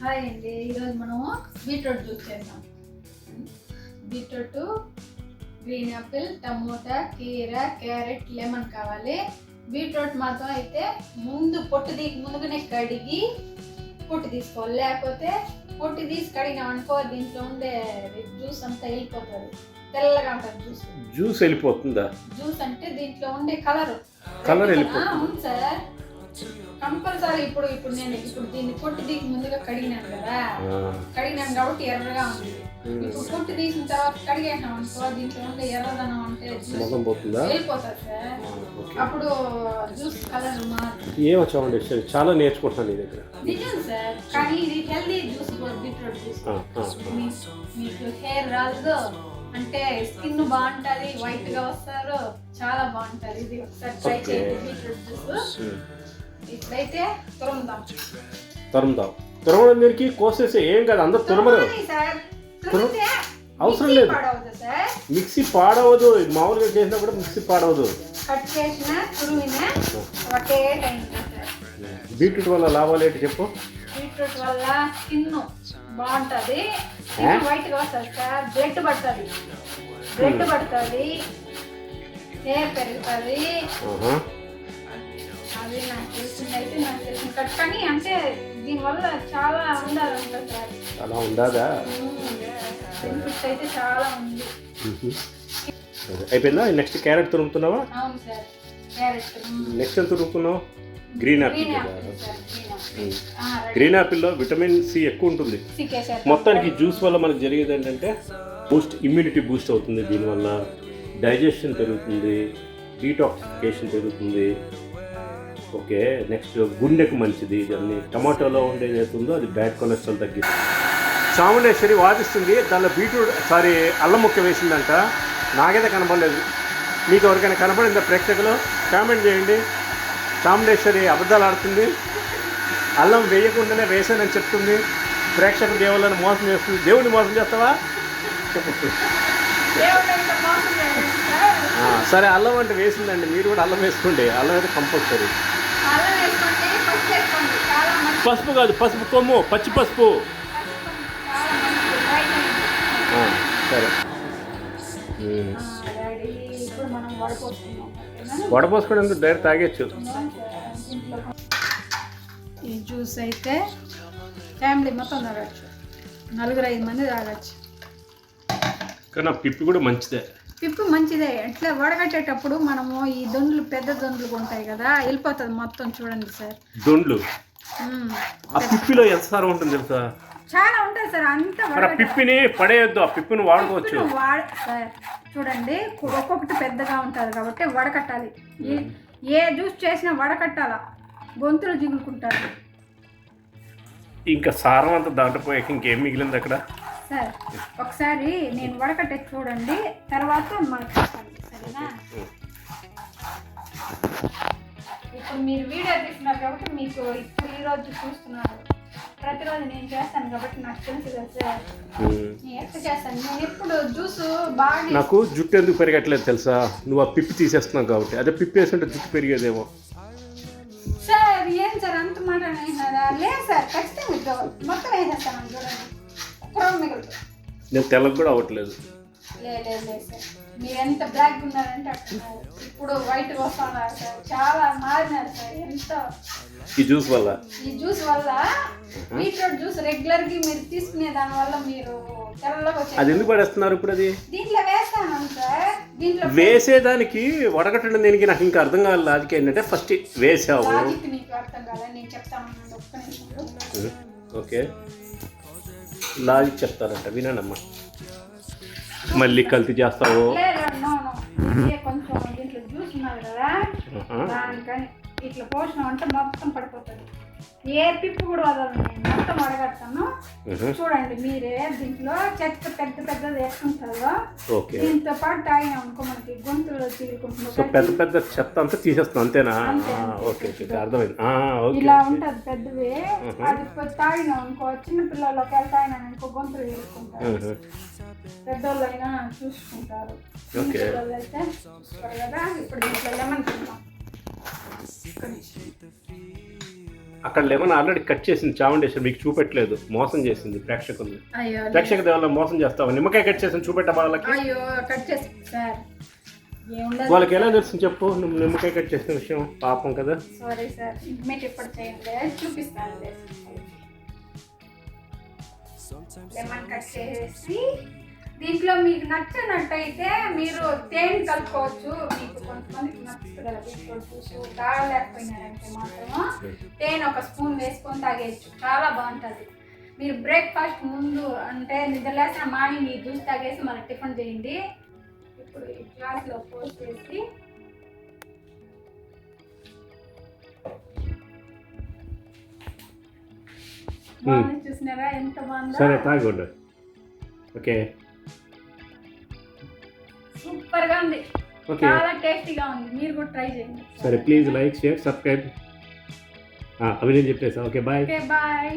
Hi అండి, ఈరోజు మనము బీట్రూట్ జ్యూస్ చేద్దాం. బీట్రూట్, గ్రీన్ యాపిల్, టమోటా, కీర, క్యారెట్, లెమన్ కావాలి. బీట్రూట్ మాత్రం అయితే ముందుగానే కడిగి పొట్టు తీసుకోవాలి, లేకపోతే పొట్టు తీసి కడిగినామనుకో దీంట్లో ఉండే జ్యూస్ అంతా వెళ్ళిపోతుంది, తెల్లగా ఉంటుంది జ్యూస్ వెళ్ళిపోతుందా? జ్యూస్ అంటే దీంట్లో ఉండే కలర్ వెళ్ళిపోతుంది సార్. కంపల్సరీ ఇప్పుడు నేను దీన్ని పొట్టు తీసి ముందుగా కడిగినాను కదా, కడిగినాను కాబట్టి ఎర్రగా ఉంది. ఇప్పుడు పొట్టు తీసిన తర్వాత కడిగేసాం అనుకో దీంట్లో ఉండే ఎర్రదనం అంటే వెళ్ళిపోతుంది సార్. అప్పుడు జ్యూస్ కలర్ ఏమొచ్చామండి, చాలా నేర్చుకుంటున్నాను నీ దగ్గర. నిజం సార్, కానీ ఇది హెల్దీ జ్యూస్ కూడా బీట్రూట్ జ్యూస్. మీకు హెయిర్ రాదు అంటే స్కిన్ బాగుంటుంది, వైట్ గా వస్తారు, చాలా బాగుంటుంది. ఇది ఒకసారి ట్రై చేయండి బీట్రూట్ జ్యూస్. ఇప్పుడైతే తురమడం దీనికి కోసేసి ఏం కాదు, అందరు తురమరు అవసరం లేదు. మిక్సీ పాడవదు, మామూలుగా చేసినా కూడా మిక్సీ పాడవదు. బీట్రూట్ వల్ల లాభాలు ఏంటి చెప్పు? బీట్రూట్ వల్ల స్కిన్ బాగుంటుంది, వైట్ గా వస్తుంది సార్. బ్లడ్ పడుతుంది, హెయిర్ పెరుగుతుంది. అది నాకు తెలిసింది కానీ అంటే దీనివల్ల చాలా ఉండాలంట సార్. చాలా ఉండాదా? బెనిఫిట్స్ అయితే చాలా ఉంది. అయిపోయిందా? నెక్స్ట్ క్యారెట్ తురుముతున్నావా? అవును సార్, క్యారెట్. నెక్స్ట్ ఎంత తురుముతున్నావు? Green apple. గ్రీన్ యాపిల్లో విటమిన్ సి ఎక్కువ ఉంటుంది. మొత్తానికి జ్యూస్ వల్ల మనకు జరిగేది ఏంటంటే ఇమ్యూనిటీ బూస్ట్ అవుతుంది, దీనివల్ల డైజెషన్ పెరుగుతుంది, డీటాక్సిఫికేషన్ పెరుగుతుంది. ఓకే, నెక్స్ట్ గుండెకు మంచిది. దాన్ని టమాటోలో ఉండేది ఏతుందో అది బ్యాడ్ కొలెస్ట్రాల్ తగ్గింది. చాముండేశ్వరి వాదిస్తుంది దానిలో అల్లం ముక్క వేసిందంట. నాకైతే కనపడలేదు, మీకు ఎవరికైనా కనపడిందా ప్రేక్షకులు? కామెంట్ చేయండి. చాముండేశ్వరి అబద్ధాలు ఆడుతుంది, అల్లం వేయకుండానే వేసానని చెప్తుంది, ప్రేక్షక దేవుళ్ళని మోసం చేస్తుంది. దేవుడిని మోసం చేస్తావా? సరే, అల్లం అంటే వేసిందండి, మీరు కూడా అల్లం వేసుకోండి. అల్లం అయితే కంపల్సరీ. పసుపు కాదు, పసుపు కొమ్ము, పచ్చి పసుపు. సరే, వడపోసుకోవడం డైరెక్ట్ తాగేచ్చు. ఈ జ్యూస్ అయితే ఫ్యామిలీ మొత్తం తాగచ్చు, 4-5 మంది తాగచ్చు. కానీ పిప్పి కూడా మంచిదే. పిప్పు మంచిదే. ఎట్లా వడగట్టేటప్పుడు మనము ఈ దొండ్లు, పెద్ద దొండ్లు ఉంటాయి కదా, వెళ్ళిపోతుంది మొత్తం. చూడండి సార్, దొండ్లు ఆ పిప్పిలో ఎంత సారం ఉంటుంది తెలుసా? చాలా ఉంటుంది సార్. అంతా పిప్పిని పడేయద్దు, ఆ పిప్పిని వాడుకోవచ్చు సార్. చూడండి, ఒక్కొక్కటి పెద్దగా ఉంటుంది కాబట్టి వడకట్టాలి. ఏ జ్యూస్ చేసినా వడకట్టాల, గొంతులు జిగులుకుంటారు. ఇంకా సారం అంతా దాంట్లో పోయాక ఇంకేం మిగిలింది అక్కడ సార్? ఒకసారి నేను వడకట్టే చూడండి, తర్వాత మాట్లాడండి, సరేనా? ఇప్పుడు మీరు వీడియో తీస్తున్నారు కాబట్టి మీకు ఇప్పుడు ఈరోజు చూస్తున్నారు. ప్రతిరోజు నేను చేస్తాను కాబట్టి నాకు తెలుసు కదా సార్, నేను ఎట్లా చేస్తాను. నేను ఎప్పుడు జ్యూస్ బాగా. నాకు జుట్టు ఎందుకు పెరగట్లేదు తెలుసా? నువ్వు ఆ పిప్పి తీసేస్తున్నావు కాబట్టి. అదే పిప్పి వేస్తుంటే జుట్టు పెరిగేదేమో. సార్ ఏం సార్ అంత మాట అంటున్నారా? లేదు సార్, ఖచ్చితంగా మొత్తం వేసేస్తాను. చూడండి, నేను తెల్లగా కూడా అవ్వట్లేదు. లేదు సార్, మీరు ఎంత బ్లాక్ ఉన్నారంటే అంటున్నారు. ఇప్పుడు వైట్ వస్తున్నారు సార్, చాలా మారినారు సార్. ఎంత ఈ జ్యూస్ వల్ల బీట్రూట్ జ్యూస్ రెగ్యులర్ గా మీరు తీసుకునే దాని వల్ల మీరు తెల్లగా వచ్చారు. అది ఎందుకు పడేస్తున్నారు ఇప్పుడు? అది దీంట్లో వేస్తాను సార్. దీంట్లో వేసేదానికి వడగట్టడం దేనికి నాకు ఇంకా అర్థం కావాలి. లాజిక్ ఏంటంటే ఫస్ట్ వేసావు, నీకు అర్థం కాలేదు, నేను చెప్తాను ఒక్క నిమిషం. ఓకే, లాజిక్ చెప్తారంట, వినండమ్మా. మళ్ళీ కల్తీ చేస్తావు. కొంచెం దీంట్లో జ్యూస్ ఉన్నది కదా, దానికని ఇట్లా పోషణం అంటే మొత్తం పడిపోతుంది. ఏ పిప్పు కూడా వదలను, నేను మొత్తం అడగడతాను. చూడండి, మీరే దీంట్లో చెత్త పెద్దది వేసుకుంటారో దీంతో పాటు తాగినా అనుకో మనకి గొంతులో చీరుకుంటుంది. పెద్ద చెత్త అంతా తీసేస్తాం అంతేనా? ఓకే, అర్థమైంది. ఇలా ఉంటది పెద్దవి. అది తాగినా అనుకో, చిన్న పిల్లలకి వెళ్ళి తాగినా అనుకో గొంతులు చీరుకుంటారు. పెద్దోళ్ళు అయినా చూసుకుంటారు, పిల్లలు అయితే చూస్తారు కదా. ఇప్పుడు దీంట్లో లెమన్ తింటాం. అక్కడ లెమన్ ఆల్రెడీ కట్ చేసింది చాముండేశ్వరి, మీకు చూపెట్టలేదు, మోసం చేసింది ప్రేక్షకుల్ని. అయ్యో ప్రేక్షక దేవాల మోసం చేస్తావా? నిమ్మకాయ కట్ చేసి చూపెట్ట వాళ్ళకి. అయ్యో కట్ చేసి సార్ వాళ్ళకి ఎలా తెలుసు చెప్పు, నువ్వు నిమ్మకాయ కట్ చేసిన విషయం? పాపం కదా. సారీ సార్, మీకు ఎప్పుడు చేయండి, చూపిస్తాను. లెమన్ కట్ చేసి దీంట్లో మీకు నచ్చినట్టయితే మీరు తేనె కలుపుకోవచ్చు. మీకు కొంతమందికి నచ్చుతుంది కదా బీట్రూట్ జ్యూస్, తాగలేకపోయినారంటే మాత్రము తేనె ఒక స్పూన్ వేసుకొని తాగేయచ్చు, చాలా బాగుంటుంది. మీరు బ్రేక్ఫాస్ట్ ముందు అంటే నిద్రలేసిన మార్నింగ్ ఈ జ్యూస్ తాగేసి మళ్ళీ టిఫిన్ చేయండి. ఇప్పుడు ఈ గ్లాస్లో పోసేసి బాగుంది, చూసినారా ఎంత బాగుందో? సరే తాగొద్దు. ఓకే, సూపర్ గా ఉంది, చాలా టేస్టీగా ఉంది, మీరు కూడా ట్రై చేయండి. సరే ప్లీజ్ లైక్, షేర్, సబ్స్క్రైబ్. అవి నేను చెప్పేసా. Okay bye. Okay bye.